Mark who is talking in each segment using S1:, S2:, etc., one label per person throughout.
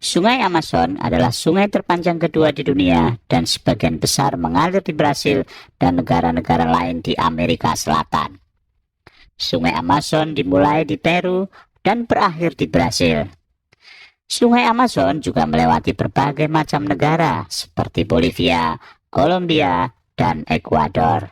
S1: Sungai Amazon adalah sungai terpanjang kedua di dunia dan sebagian besar mengalir di Brasil dan negara-negara lain di Amerika Selatan. Sungai Amazon dimulai di Peru dan berakhir di Brasil. Sungai Amazon juga melewati berbagai macam negara seperti Bolivia, Kolombia, dan Ekuador.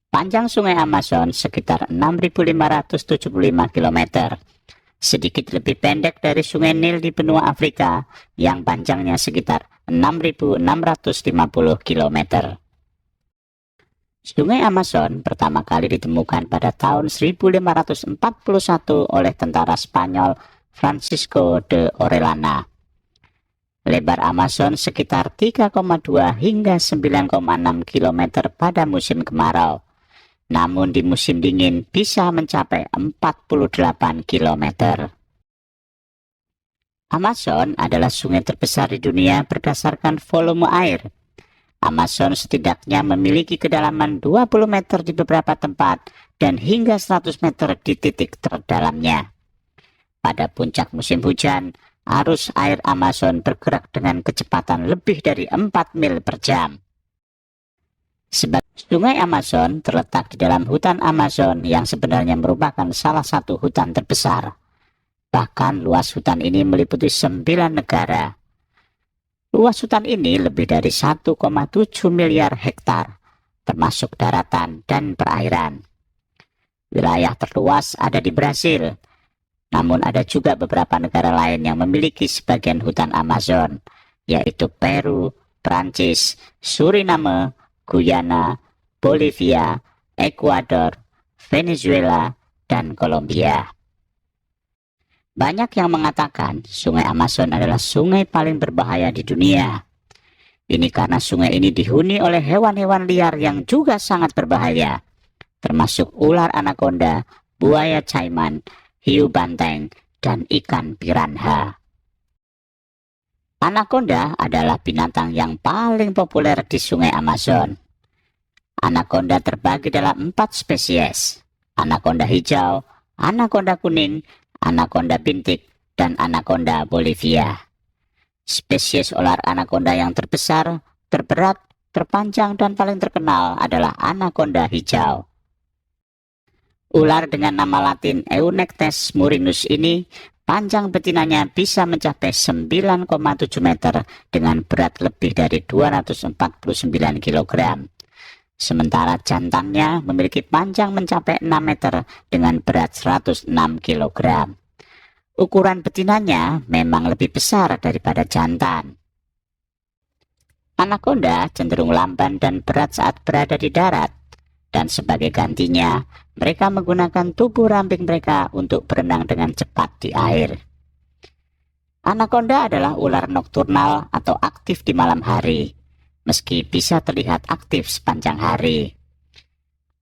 S1: Panjang Sungai Amazon sekitar 6.575 km. Sedikit lebih pendek dari Sungai Nil di benua Afrika yang panjangnya sekitar 6.650 km. Sungai Amazon pertama kali ditemukan pada tahun 1541 oleh tentara Spanyol Francisco de Orellana. Lebar Amazon sekitar 3,2 hingga 9,6 km pada musim kemarau. Namun di musim dingin bisa mencapai 48 km. Amazon adalah sungai terbesar di dunia berdasarkan volume air. Amazon setidaknya memiliki kedalaman 20 meter di beberapa tempat dan hingga 100 meter di titik terdalamnya. Pada puncak musim hujan, arus air Amazon bergerak dengan kecepatan lebih dari 4 mil per jam. Sebab Sungai Amazon terletak di dalam hutan Amazon yang sebenarnya merupakan salah satu hutan terbesar. Bahkan luas hutan ini meliputi 9 negara. Luas hutan ini lebih dari 1,7 miliar hektar, termasuk daratan dan perairan. Wilayah terluas ada di Brasil, namun ada juga beberapa negara lain yang memiliki sebagian hutan Amazon, yaitu Peru, Prancis, Suriname, Guyana, Bolivia, Ekuador, Venezuela, dan Kolombia. Banyak yang mengatakan sungai Amazon adalah sungai paling berbahaya di dunia. Ini karena sungai ini dihuni oleh hewan-hewan liar yang juga sangat berbahaya, termasuk ular anaconda, buaya caiman, hiu banteng, dan ikan piranha. Anaconda adalah binatang yang paling populer di sungai Amazon. Anaconda terbagi dalam 4 spesies: anaconda hijau, anaconda kuning, anaconda bintik, dan anaconda Bolivia. Spesies ular anaconda yang terbesar, terberat, terpanjang, dan paling terkenal adalah anaconda hijau. Ular dengan nama latin Eunectes murinus ini, panjang betinanya bisa mencapai 9,7 meter dengan berat lebih dari 249 kg. Sementara jantannya memiliki panjang mencapai 6 meter dengan berat 106 kg. Ukuran betinanya memang lebih besar daripada jantan. Anaconda cenderung lamban dan berat saat berada di darat, dan sebagai gantinya, mereka menggunakan tubuh ramping mereka untuk berenang dengan cepat di air. Anaconda adalah ular nokturnal atau aktif di malam hari, meski bisa terlihat aktif sepanjang hari.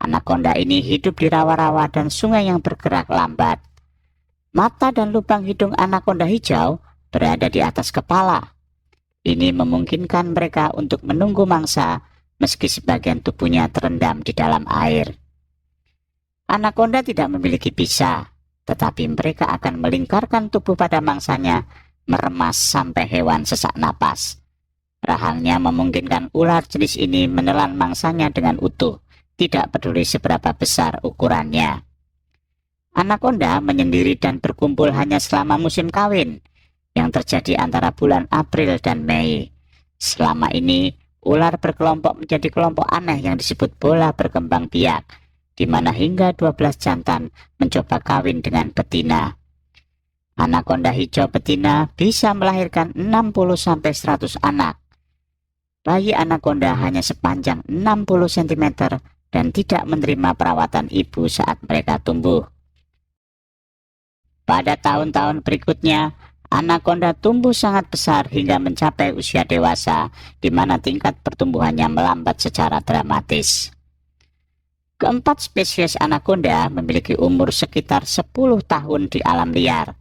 S1: Anaconda ini hidup di rawa-rawa dan sungai yang bergerak lambat. Mata dan lubang hidung anaconda hijau berada di atas kepala. Ini memungkinkan mereka untuk menunggu mangsa meski sebagian tubuhnya terendam di dalam air. Anaconda tidak memiliki bisa, tetapi mereka akan melingkarkan tubuh pada mangsanya, meremas sampai hewan sesak napas. Rahangnya memungkinkan ular jenis ini menelan mangsanya dengan utuh, tidak peduli seberapa besar ukurannya. Anaconda menyendiri dan berkumpul hanya selama musim kawin, yang terjadi antara bulan April dan Mei. Selama ini, ular berkelompok menjadi kelompok aneh yang disebut bola berkembang biak, di mana hingga 12 jantan mencoba kawin dengan betina. Anaconda hijau betina bisa melahirkan 60-100 anak. Bayi anaconda hanya sepanjang 60 cm dan tidak menerima perawatan ibu saat mereka tumbuh. Pada tahun-tahun berikutnya, anaconda tumbuh sangat besar hingga mencapai usia dewasa, di mana tingkat pertumbuhannya melambat secara dramatis. Keempat spesies anaconda memiliki umur sekitar 10 tahun di alam liar.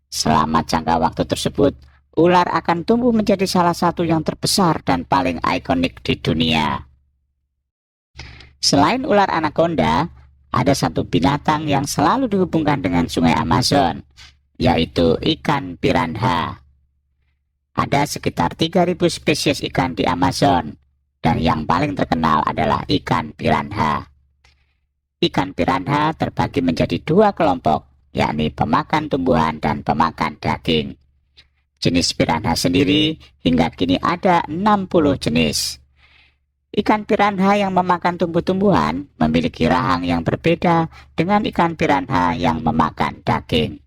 S1: Selama jangka waktu tersebut, ular akan tumbuh menjadi salah satu yang terbesar dan paling ikonik di dunia. Selain ular anaconda, ada satu binatang yang selalu dihubungkan dengan sungai Amazon, yaitu ikan piranha. Ada sekitar 3.000 spesies ikan di Amazon, dan yang paling terkenal adalah ikan piranha. Ikan piranha terbagi menjadi dua kelompok, yakni pemakan tumbuhan dan pemakan daging. Jenis piranha sendiri hingga kini ada 60 jenis. Ikan piranha yang memakan tumbuh-tumbuhan memiliki rahang yang berbeda dengan ikan piranha yang memakan daging.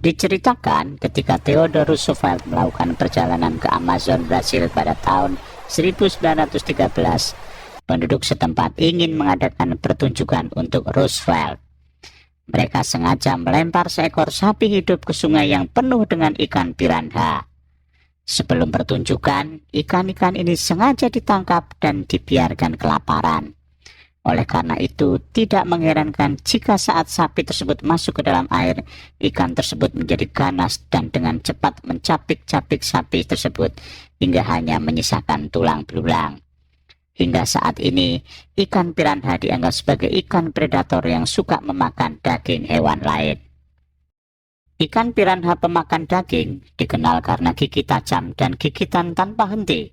S1: Diceritakan ketika Theodore Roosevelt melakukan perjalanan ke Amazon, Brasil pada tahun 1913, penduduk setempat ingin mengadakan pertunjukan untuk Roosevelt. Mereka sengaja melempar seekor sapi hidup ke sungai yang penuh dengan ikan piranha. Sebelum pertunjukan, ikan-ikan ini sengaja ditangkap dan dibiarkan kelaparan. Oleh karena itu, tidak mengherankan jika saat sapi tersebut masuk ke dalam air, ikan tersebut menjadi ganas dan dengan cepat mencapik-capik sapi tersebut hingga hanya menyisakan tulang belulang. Hingga saat ini, ikan piranha dianggap sebagai ikan predator yang suka memakan daging hewan lain. Ikan piranha pemakan daging dikenal karena gigi tajam dan gigitan tanpa henti.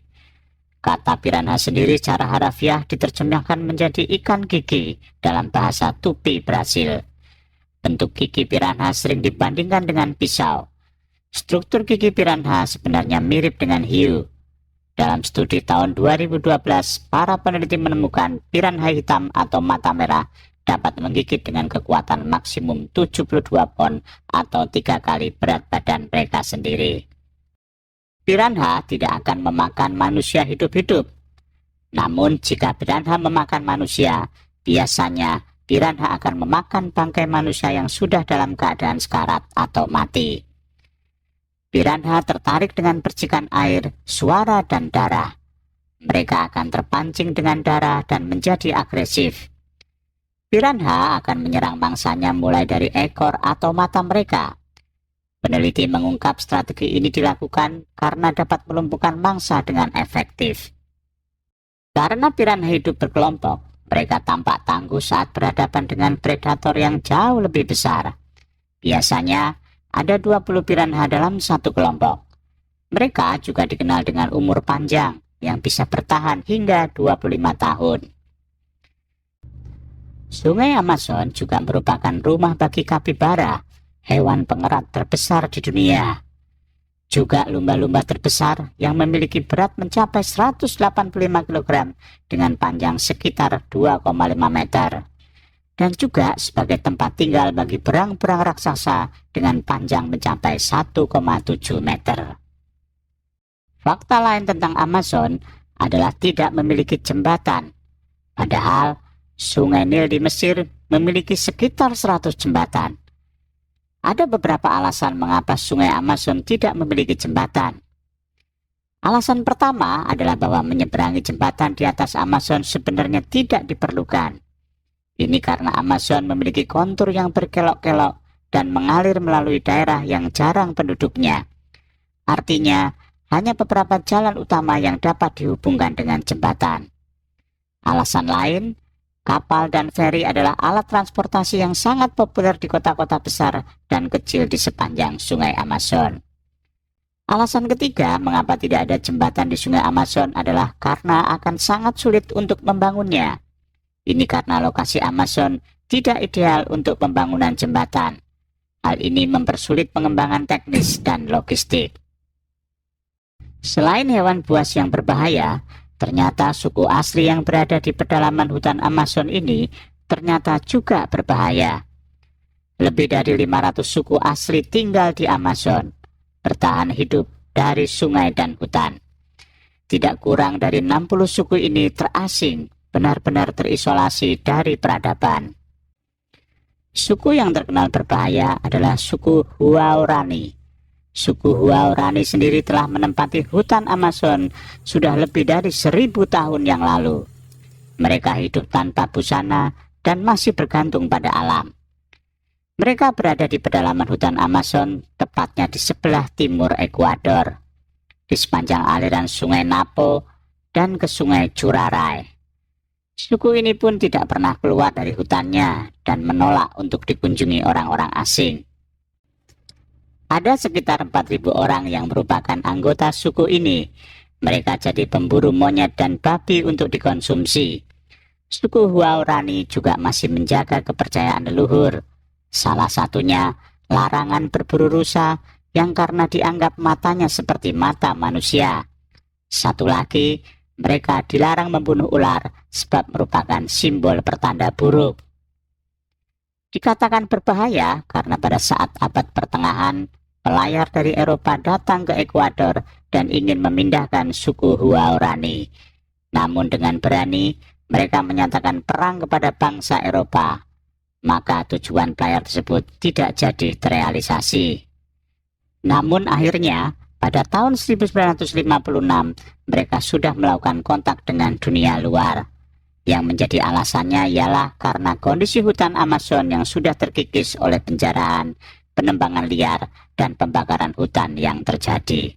S1: Kata piranha sendiri secara harafiah diterjemahkan menjadi ikan gigi dalam bahasa Tupi Brasil. Bentuk gigi piranha sering dibandingkan dengan pisau. Struktur gigi piranha sebenarnya mirip dengan hiu. Dalam studi tahun 2012, para peneliti menemukan piranha hitam atau mata merah dapat menggigit dengan kekuatan maksimum 72 pon atau 3 kali berat badan mereka sendiri. Piranha tidak akan memakan manusia hidup-hidup. Namun jika piranha memakan manusia, biasanya piranha akan memakan bangkai manusia yang sudah dalam keadaan sekarat atau mati. Piranha tertarik dengan percikan air, suara, dan darah. Mereka akan terpancing dengan darah dan menjadi agresif. Piranha akan menyerang mangsanya mulai dari ekor atau mata mereka. Peneliti mengungkap strategi ini dilakukan karena dapat melumpuhkan mangsa dengan efektif. Karena piranha hidup berkelompok, mereka tampak tangguh saat berhadapan dengan predator yang jauh lebih besar. Biasanya ada 20 piranha dalam satu kelompok. Mereka juga dikenal dengan umur panjang yang bisa bertahan hingga 25 tahun. Sungai Amazon juga merupakan rumah bagi kapibara, hewan pengerat terbesar di dunia. Juga lumba-lumba terbesar yang memiliki berat mencapai 185 kg dengan panjang sekitar 2,5 meter. Dan juga sebagai tempat tinggal bagi berang-berang raksasa dengan panjang mencapai 1,7 meter. Fakta lain tentang Amazon adalah tidak memiliki jembatan. Padahal Sungai Nil di Mesir memiliki sekitar 100 jembatan. Ada beberapa alasan mengapa Sungai Amazon tidak memiliki jembatan. Alasan pertama adalah bahwa menyeberangi jembatan di atas Amazon sebenarnya tidak diperlukan. Ini karena Amazon memiliki kontur yang berkelok-kelok dan mengalir melalui daerah yang jarang penduduknya. Artinya, hanya beberapa jalan utama yang dapat dihubungkan dengan jembatan. Alasan lain, kapal dan feri adalah alat transportasi yang sangat populer di kota-kota besar dan kecil di sepanjang Sungai Amazon. Alasan ketiga mengapa tidak ada jembatan di Sungai Amazon adalah karena akan sangat sulit untuk membangunnya. Ini karena lokasi Amazon tidak ideal untuk pembangunan jembatan. Hal ini mempersulit pengembangan teknis dan logistik. Selain hewan buas yang berbahaya, ternyata suku asli yang berada di pedalaman hutan Amazon ini ternyata juga berbahaya. Lebih dari 500 suku asli tinggal di Amazon, bertahan hidup dari sungai dan hutan. Tidak kurang dari 60 suku ini terasing, benar-benar terisolasi dari peradaban. Suku yang terkenal berbahaya adalah suku Huaorani. Suku Huaorani sendiri telah menempati hutan Amazon sudah lebih dari 1000 tahun yang lalu. Mereka hidup tanpa busana dan masih bergantung pada alam. Mereka berada di pedalaman hutan Amazon, tepatnya di sebelah timur Ekuador, di sepanjang aliran sungai Napo dan ke sungai Curaray. Suku ini pun tidak pernah keluar dari hutannya dan menolak untuk dikunjungi orang-orang asing. Ada sekitar 4.000 orang yang merupakan anggota suku ini. Mereka jadi pemburu monyet dan babi untuk dikonsumsi. Suku Huaorani juga masih menjaga kepercayaan leluhur. Salah satunya larangan berburu rusa yang karena dianggap matanya seperti mata manusia. Satu lagi, mereka dilarang membunuh ular sebab merupakan simbol pertanda buruk. Dikatakan berbahaya karena pada saat abad pertengahan, pelayar dari Eropa datang ke Ekuador dan ingin memindahkan suku Huaorani. Namun dengan berani, mereka menyatakan perang kepada bangsa Eropa. Maka tujuan pelayar tersebut tidak jadi terrealisasi. Namun akhirnya, pada tahun 1956, mereka sudah melakukan kontak dengan dunia luar. Yang menjadi alasannya ialah karena kondisi hutan Amazon yang sudah terkikis oleh penjarahan, penembangan liar, dan pembakaran hutan yang terjadi.